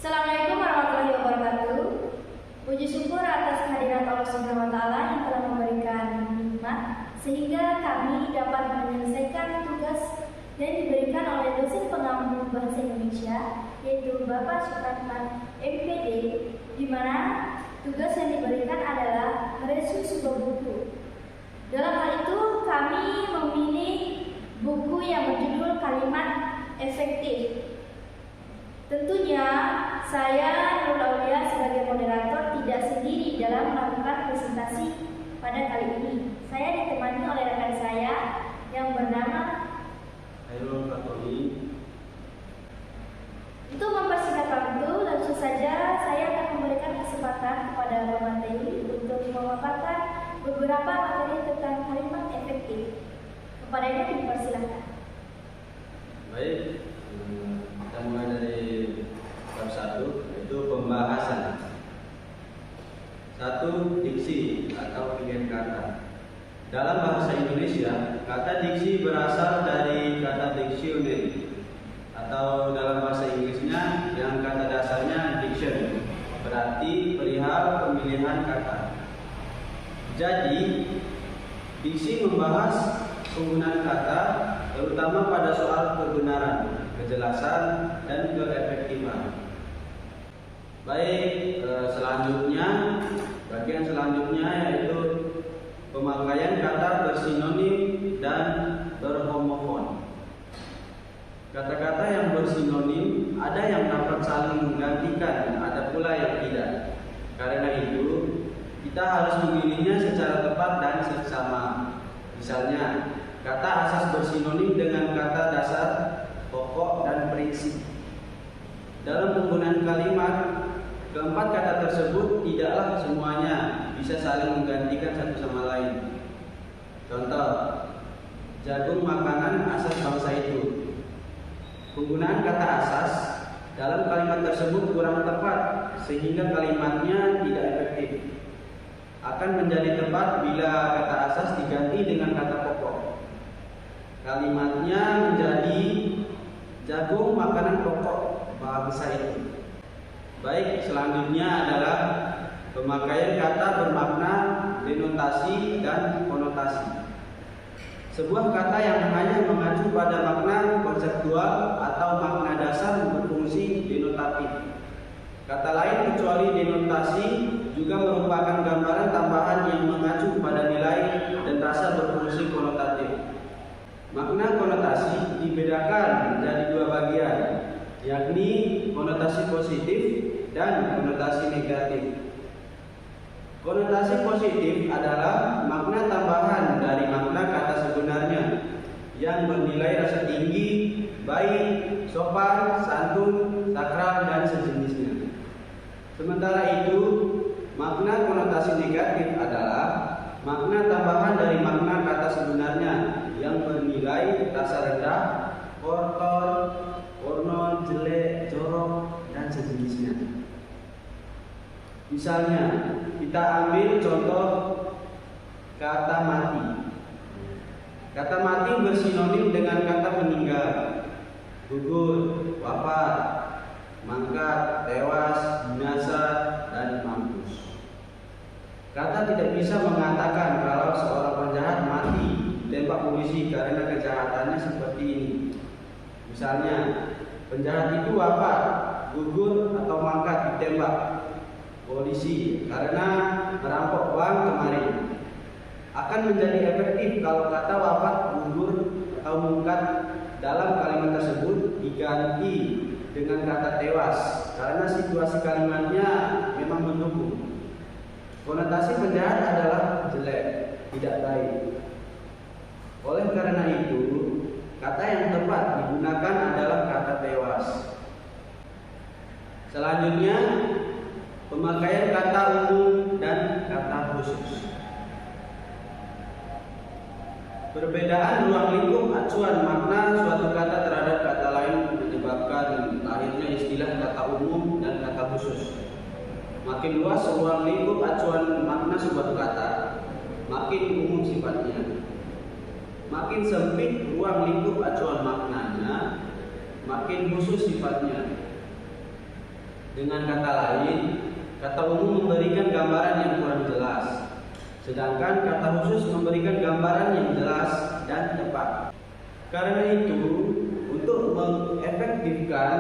Assalamualaikum warahmatullahi wabarakatuh. Puji syukur atas kehadiran Allah Subhanahu wa taala yang telah memberikan nikmat sehingga kami dapat menyelesaikan tugas yang diberikan oleh dosen pengampu bahasa Indonesia yaitu Bapak Supratman MPD, di mana tugas yang diberikan adalah mereview sebuah buku. Dalam hal itu kami memilih buku yang berjudul Kalimat Efektif. Tentunya saya Nurul Aulia sebagai moderator tidak sendiri dalam melakukan presentasi pada kali ini. Saya ditemani oleh rekan saya yang bernama Hairul Fatoni. Untuk mempersingkat waktu, langsung saja saya akan memberikan kesempatan kepada Bapak materi untuk memaparkan beberapa materi tentang kalimat efektif. Kepadanya dipersilakan. Baik, kita mulai dari bab 1, yaitu pembahasan. 1. Diksi atau pilihan kata. Dalam bahasa Indonesia, kata diksi berasal dari kata dictionary, atau dalam bahasa Inggrisnya yang kata dasarnya diction, berarti perihal pemilihan kata. Jadi, diksi membahas penggunaan kata terutama pada soal kebenaran, kejelasan, dan keefektifan. Baik, bagian selanjutnya yaitu pemakaian kata bersinonim dan berhomofon. Kata-kata yang bersinonim ada yang dapat saling menggantikan, ada pula yang tidak. Karena itu, kita harus memilihnya secara tepat dan seksama. Misalnya, kata asas bersinonim dengan kata dasar, pokok, dan prinsip. Dalam penggunaan kalimat, keempat kata tersebut tidaklah semuanya bisa saling menggantikan satu sama lain. Contoh, jagung makanan asas bangsa itu. Penggunaan kata asas dalam kalimat tersebut kurang tepat sehingga kalimatnya tidak efektif. Akan menjadi tepat bila kata asas diganti dengan kata pokok. Kalimatnya menjadi jagung makanan pokok bangsa itu. Baik, selanjutnya adalah pemakaian kata bermakna denotasi dan konotasi. Sebuah kata yang hanya mengacu pada makna konseptual atau makna dasar berfungsi denotatif. Kata lain kecuali denotasi juga merupakan gambaran tambahan yang mengacu pada nilai dan rasa berfungsi konotatif. Makna konotasi dibedakan menjadi dua bagian, yakni konotasi positif dan konotasi negatif. Konotasi positif adalah makna tambahan dari makna kata sebenarnya yang bernilai rasa tinggi, baik, sopan, santun, sakral, dan sejenisnya. Sementara itu, makna konotasi negatif adalah makna tambahan dari makna kata sebenarnya yang bernilai rasa rendah, kotor, porno, jelek, jorok, dan sejenisnya. Misalnya, kita ambil contoh kata mati. Kata mati bersinonim dengan kata meninggal, gugur, wafat, mangkat, tewas, binasa, dan mampus. Kata tidak bisa mengatakan kalau seorang penjahat mati ditembak polisi karena kejahatannya seperti ini. Misalnya, penjahat itu wafat, gugur, atau mangkat ditembak polisi karena merampok uang kemarin. Akan menjadi efektif kalau kata wafat, gugur, atau mangkat dalam kalimat tersebut diganti dengan kata tewas karena situasi kalimatnya memang mendukung. Konotasi penjahat adalah jelek, tidak baik. Oleh karena itu, kata yang tepat digunakan adalah kata tewas. Selanjutnya, pemakaian kata umum dan kata khusus. Perbedaan ruang lingkup acuan makna suatu kata terhadap kata lain menyebabkan lahirnya istilah kata umum dan kata khusus. Makin luas ruang lingkup acuan makna sebuah kata, makin umum sifatnya. Makin sempit ruang lingkup acuan maknanya, makin khusus sifatnya. Dengan kata lain, kata umum memberikan gambaran yang kurang jelas, sedangkan kata khusus memberikan gambaran yang jelas dan tepat. Karena itu, untuk mengefektifkan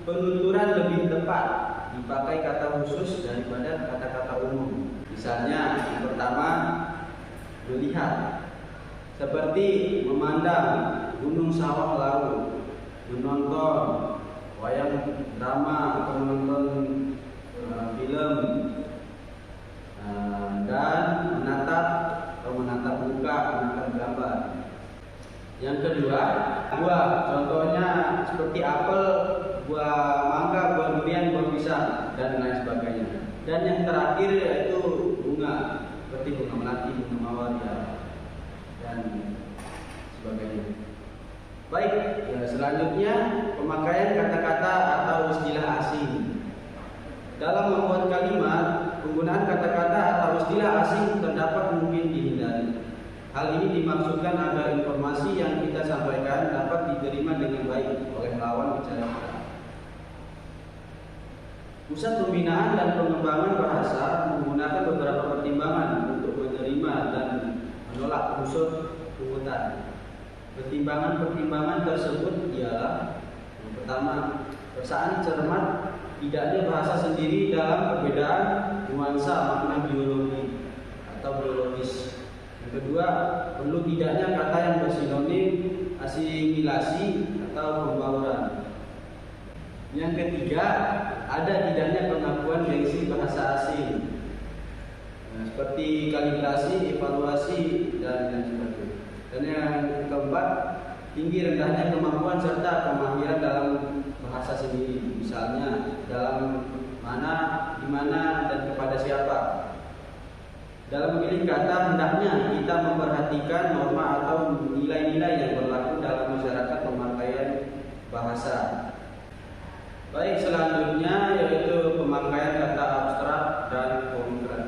penuturan lebih tepat, dipakai kata khusus daripada kata-kata umum. Misalnya, yang pertama, melihat, seperti memandang gunung sawah laut, menonton wayang drama atau menonton film, dan menatap muka, menatap gambar. Yang kedua, buah, contohnya seperti apel, buah mangga, buah durian, buah pisang, dan lain sebagainya. Dan yang terakhir yaitu bunga, seperti bunga melati, bunga mawar, dan sebagainya. Baik, selanjutnya pemakaian kata-kata atau istilah asing. Dalam membuat kalimat, penggunaan kata-kata atau istilah asing terdapat mungkin dihindari. Hal ini dimaksudkan agar informasi yang kita sampaikan dapat diterima dengan baik oleh lawan bicara kita. Pusat Pembinaan dan Pengembangan Bahasa menggunakan beberapa pertimbangan untuk menerima dan menolak unsur pungutan. Pertimbangan-pertimbangan tersebut ialah: yang pertama, perasaan cermat tidaknya bahasa sendiri dalam perbedaan nuansa makna biologi atau biologis. Yang kedua, perlu tidaknya kata yang bersinonim, asimilasi atau pembauran. Yang ketiga, ada tidaknya pengakuan gengsi bahasa asing, seperti kalibrasi, evaluasi, dan lain sebagainya. Dan yang keempat, tinggi rendahnya kemampuan serta kemahiran dalam bahasa sendiri, misalnya dalam mana, di mana, dan kepada siapa. Dalam memilih kata, hendaknya kita memperhatikan norma atau nilai-nilai yang berlaku dalam masyarakat pemakaian bahasa. Baik, selanjutnya yaitu pemakaian kata abstrak dan konkret.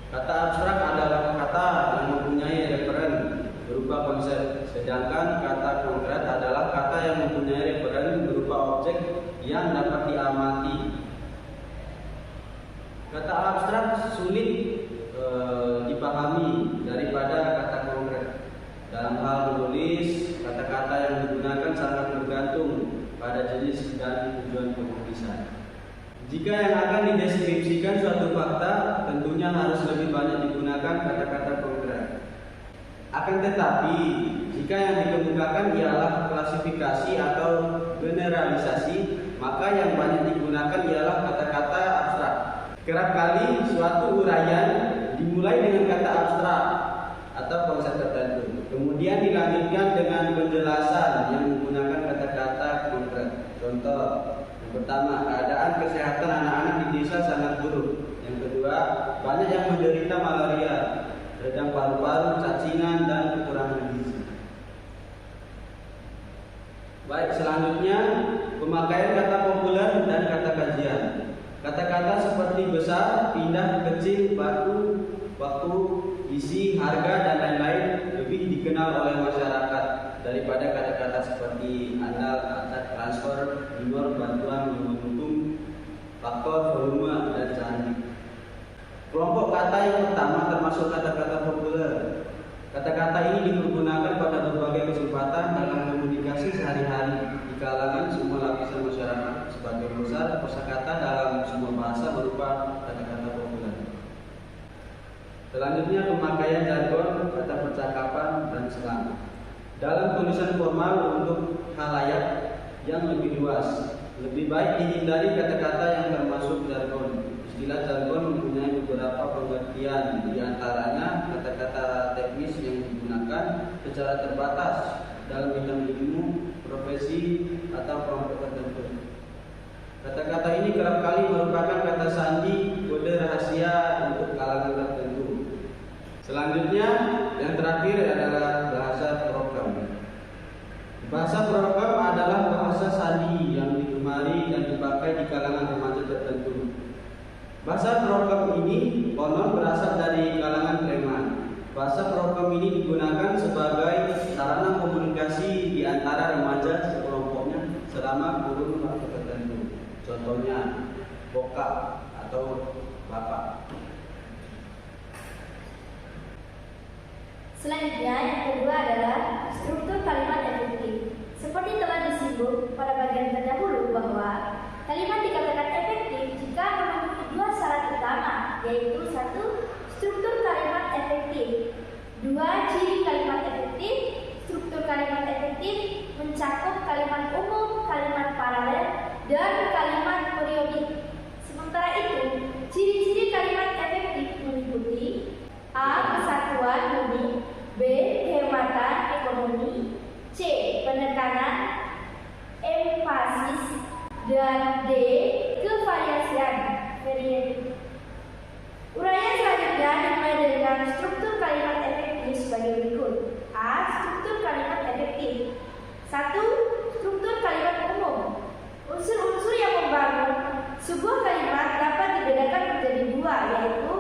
Kata abstrak adalah kata yang mempunyai referen berupa konsep, sedangkan kata konkret adalah kata yang mempunyai referen berupa objek yang dapat diamati. Kata abstrak sulit dipahami daripada kata konkret. Dalam hal menulis, kata-kata yang digunakan sangat bergantung pada jenis dan tujuan penulisan. Jika yang akan dideskripsikan suatu fakta, tentunya harus lebih banyak digunakan kata-kata konkret. Akan tetapi, jika yang dikemukakan ialah klasifikasi atau generalisasi, maka yang banyak digunakan ialah kata-kata abstrak. Kerap kali suatu uraian dimulai dengan kata abstrak atau konsep tertentu, kemudian dilanjutkan dengan penjelasan yang menggunakan kata-kata konkret. Contoh, yang pertama, keadaan kesehatan anak-anak di desa sangat buruk. Yang kedua, banyak yang menderita malaria, radang paru-paru, cacingan, dan kekurangan gizi. Baik, selanjutnya pemakaian kata populer dan kata kajian. Kata-kata seperti besar, pindah, kecil, baku, waktu, isi, harga, dan lain-lain lebih dikenal oleh masyarakat daripada kata-kata seperti andal, acat, transfer, minor, bantuan, menguntung, faktor, volume, dan canggih. Kelompok kata yang pertama termasuk kata-kata populer. Kata-kata ini dipergunakan pada berbagai kesempatan dalam komunikasi sehari-hari di kalangan semua lapisan masyarakat. Sebagai besar, kosakata dalam semua bahasa berupa kata-kata populer. Selanjutnya pemakaian jargon, kata percakapan, dan slang. Dalam tulisan formal untuk khalayak yang lebih luas, lebih baik dihindari kata-kata yang termasuk jargon. Istilah jargon mempunyai beberapa pengertian, di antaranya kata-kata teknis yang digunakan secara terbatas dalam bidang ilmu, profesi, atau kelompok tertentu. Kata-kata ini kerap kali merupakan kata sandi, kode rahasia untuk kalangan tertentu. Selanjutnya, yang terakhir adalah bahasa program. Bahasa program adalah bahasa sandi yang digemari dan dipakai di kalangan remaja tertentu. Bahasa program ini konon berasal dari kalangan preman. Bahasa program ini digunakan sebagai sarana komunikasi di antara remaja sekelompoknya selama kurun waktu tertentu. Contohnya bokap atau bapak. Selanjutnya, yang kedua adalah struktur kalimat efektif. Seperti telah disinggung pada bagian terdahulu bahwa kalimat dikatakan efektif jika memenuhi dua syarat utama, yaitu satu, struktur kalimat efektif. Dua, ciri kalimat efektif. Struktur kalimat efektif mencakup kalimat umum, kalimat paralel, dan kalimat periodik. Sementara itu, ciri-ciri kalimat efektif meliputi A. Kesatuan unit, B. Kehematan ekonomi, C. Penekanan empasis, dan D. Kevariasian variatif. Uraian selanjutnya dimulai dengan struktur kalimat efektif sebagai berikut. A. Struktur kalimat efektif. 1. Struktur kalimat umum. Unsur-unsur yang membangun sebuah kalimat dapat dibedakan menjadi dua, yaitu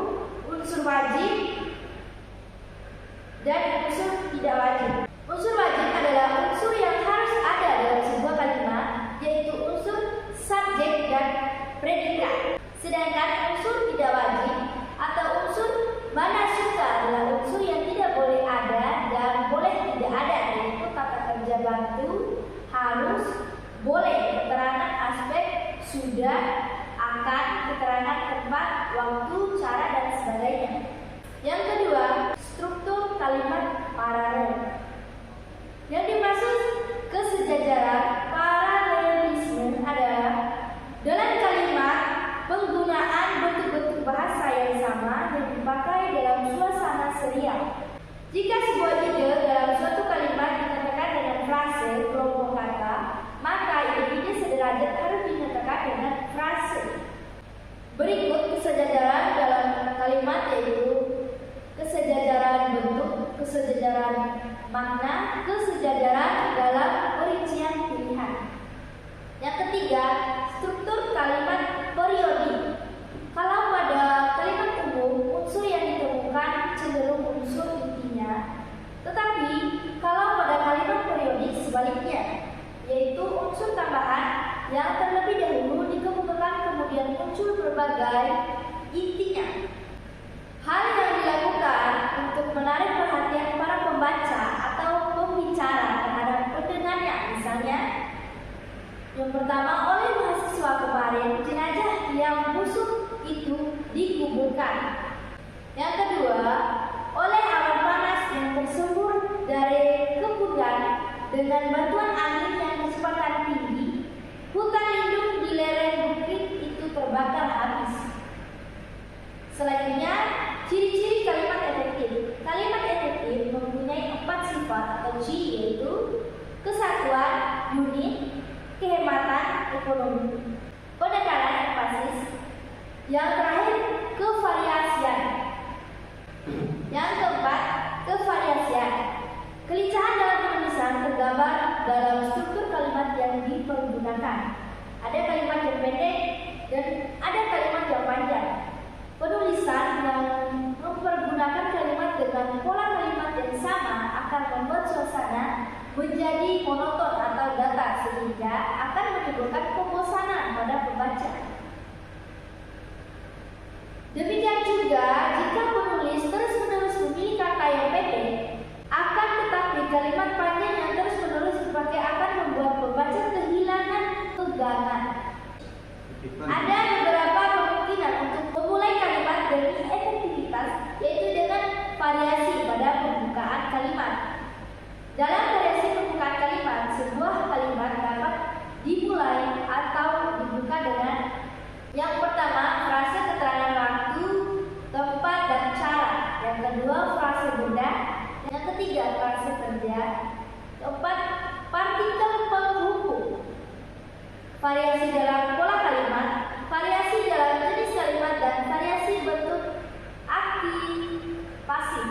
unsur wajib dan unsur tidak wajib. Unsur wajib adalah unsur yang harus ada dalam sebuah kalimat, yaitu unsur subjek dan predikat. Sedangkan unsur tidak wajib atau unsur mana suka adalah unsur yang tidak boleh ada dan boleh tidak ada, yaitu kata kerja bantu, harus, boleh, keterangan aspek, sudah, akan, keterangan tempat, waktu, cara, dan sebagainya. Yang kedua, struktur kalimat paralel. Yang dimaksud kesejajaran paralelisme adalah dalam kalimat penggunaan bentuk-bentuk bahasa yang sama yang dipakai dalam suasana serial. Jika sebuah ide dalam suatu kalimat dikatakan dengan frase kelompok kata, maka ide sederajat harus dinyatakan dengan frase. Berikut kesejajaran dalam kalimat yaitu kesejajaran bentuk, kesejajaran makna, kesejajaran dalam perincian pilihan. Yang ketiga, struktur kalimat periodik. Kalau pada kalimat umum, unsur yang ditemukan cenderung unsur intinya, tetapi kalau pada kalimat periodik sebaliknya, yaitu unsur tambahan yang terlebih dahulu dikemukakan kemudian muncul berbagai intinya. Hal yang dilakukan untuk menarik perhatian para pembaca atau pembicara terhadap pendengarnya, misalnya yang pertama, oleh mahasiswa kemarin jenazah yang busuk itu dikuburkan. Yang kedua, oleh awan panas yang bersembur dari kepungan dengan bantuan angin yang kecepatan tinggi, hutan lindung di lereng bukit itu terbakar habis. Selanjutnya, ciri-ciri kalimat efektif. Kalimat efektif mempunyai 4 sifat atau ciri, yaitu kesatuan unit, kehematan ekonomi, penekanan empasis, yang terakhir kevariasian. Yang keempat, kevariasian. Kelincahan dalam penulisan tergambar dalam struktur kalimat yang dipergunakan. Ada kalimat yang pendek dan ada kalimat yang panjang. Penulisan yang mempergunakan kalimat dengan pola kalimat yang sama akan membuat suasana menjadi monoton atau datar sehingga akan menimbulkan kebosanan pada pembaca. Demikian juga jika penulis terus-menerus memilih kata yang pendek, akan tetapi kalimat panjang yang terus-menerus dipakai akan membuat pembaca kehilangan pegangan. Ada beberapa kemungkinan untuk memulai kalimat demi efektivitas, yaitu dengan variasi pada pembukaan kalimat. Dalam variasi pembukaan kalimat, sebuah kalimat dapat dimulai atau dibuka dengan yang pertama, frase keterangan waktu, tempat, dan cara. Yang kedua, frase benda. Yang ketiga, frase kerja. Keempat, partikel penghubung. Variasi dalam pola kalimat, variasi dalam jenis kalimat, dan variasi bentuk aktif pasif.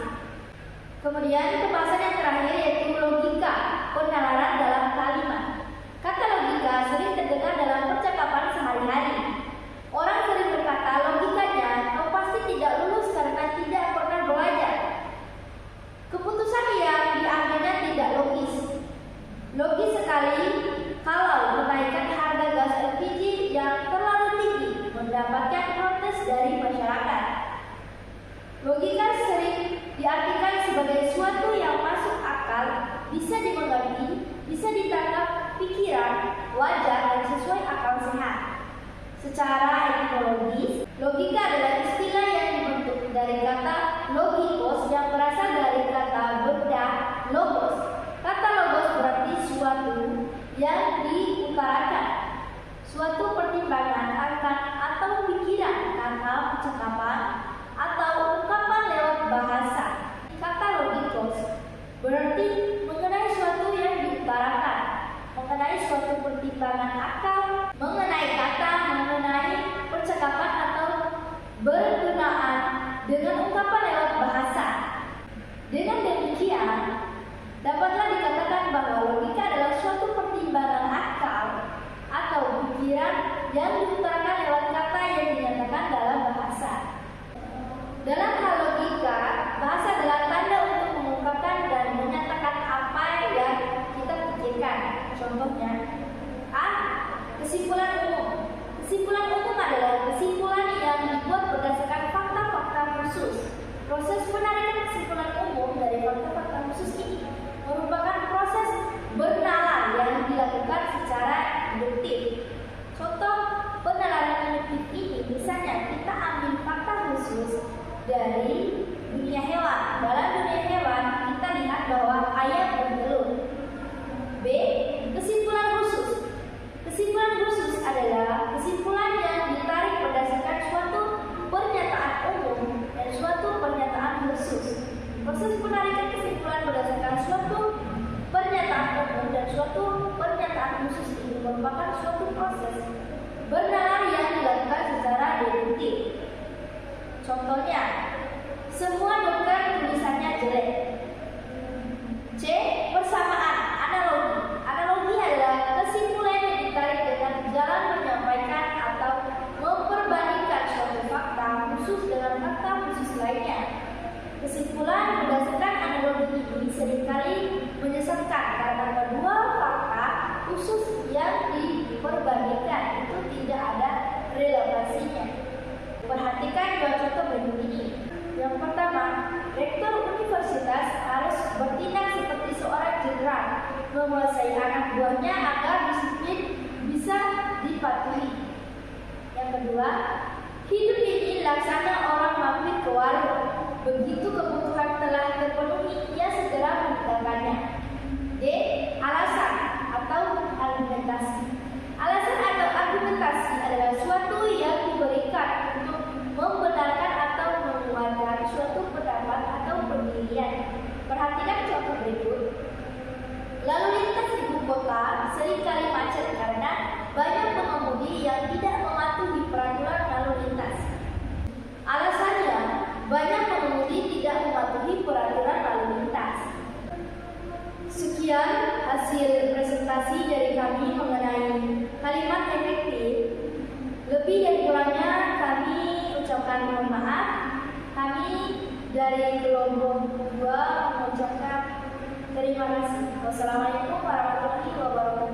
Kemudian pembahasan yang terakhir yaitu logika pertimbangan akan atau pikiran kata percakapan atau ungkapan lewat bahasa. Kata logikos berarti mengenai suatu yang diutarakan, mengenai suatu pertimbangan akal, mengenai kata, mengenai percakapan atau berkenaan dengan ungkapan lewat bahasa. Dengan demikian, dapatlah dikatakan bahwa logika adalah suatu pertimbangan akal atau pikiran yang diutarakan lewat kata yang dinyatakan dalam bahasa. Dalam hal logika, bahasa adalah tanda untuk mengungkapkan dan menyatakan apa yang kita pikirkan. Contohnya, A. Kesimpulan umum. Kesimpulan umum adalah kesimpulan yang dibuat berdasarkan fakta-fakta khusus. Proses penarikan kesimpulan umum dari fakta-fakta khusus ini merupakan proses bernalar yang dilakukan secara induktif. Contoh penalaran induktif ini misalnya kita ambil fakta khusus dari dunia hewan. Dalam dunia hewan kita lihat bahwa ayam bertelur. B. Kesimpulan khusus. Kesimpulan khusus adalah kesimpulan yang ditarik berdasarkan suatu pernyataan umum dan suatu pernyataan khusus. Proses penarikan kesimpulan berdasarkan suatu pernyataan umum dan suatu pernyataan khusus ini merupakan suatu proses bernalar yang dilakukan secara deduktif. Contohnya, semua dokter tulisannya jelek. C. Persamaan analogi. Analogi adalah kesimpulan yang ditarik dengan jalan menyampaikan atau memperbandingkan suatu fakta khusus dengan fakta khusus lainnya. Kesimpulan berdasarkan analogi ini seringkali menyesatkan karena kedua fakta khusus yang diperbandingkan itu tidak ada relevansinya. Perhatikan dua contoh berikut ini. Yang pertama, rektor universitas harus bertindak seperti seorang jenderal, menguasai anak buahnya agar disiplin bisa dipatuhi. Yang kedua, hidup ini laksana orang mampir ke warung. Begitu kebutuhan telah terpenuhi, ia segera meninggalkannya. D. Alasan atau argumentasi. Alasan atau argumentasi adalah suatu yang diberikan untuk membenarkan atau menguatkan suatu pendapat atau pendirian. Perhatikan contoh berikut. Lalu lintas ibu kota seringkali macet karena banyak pengemudi yang tidak mematuhi peraturan lalu lintas. Alasannya, banyak pengemudi tidak mematuhi peraturan lalu lintas. Sekian hasil presentasi dari kami mengenai kalimat efektif. Lebih dan kurangnya kami ucapkan mohon maaf. Kami dari kelompok 2 mengucapkan terima kasih. Wassalamualaikum warahmatullahi wabarakatuh.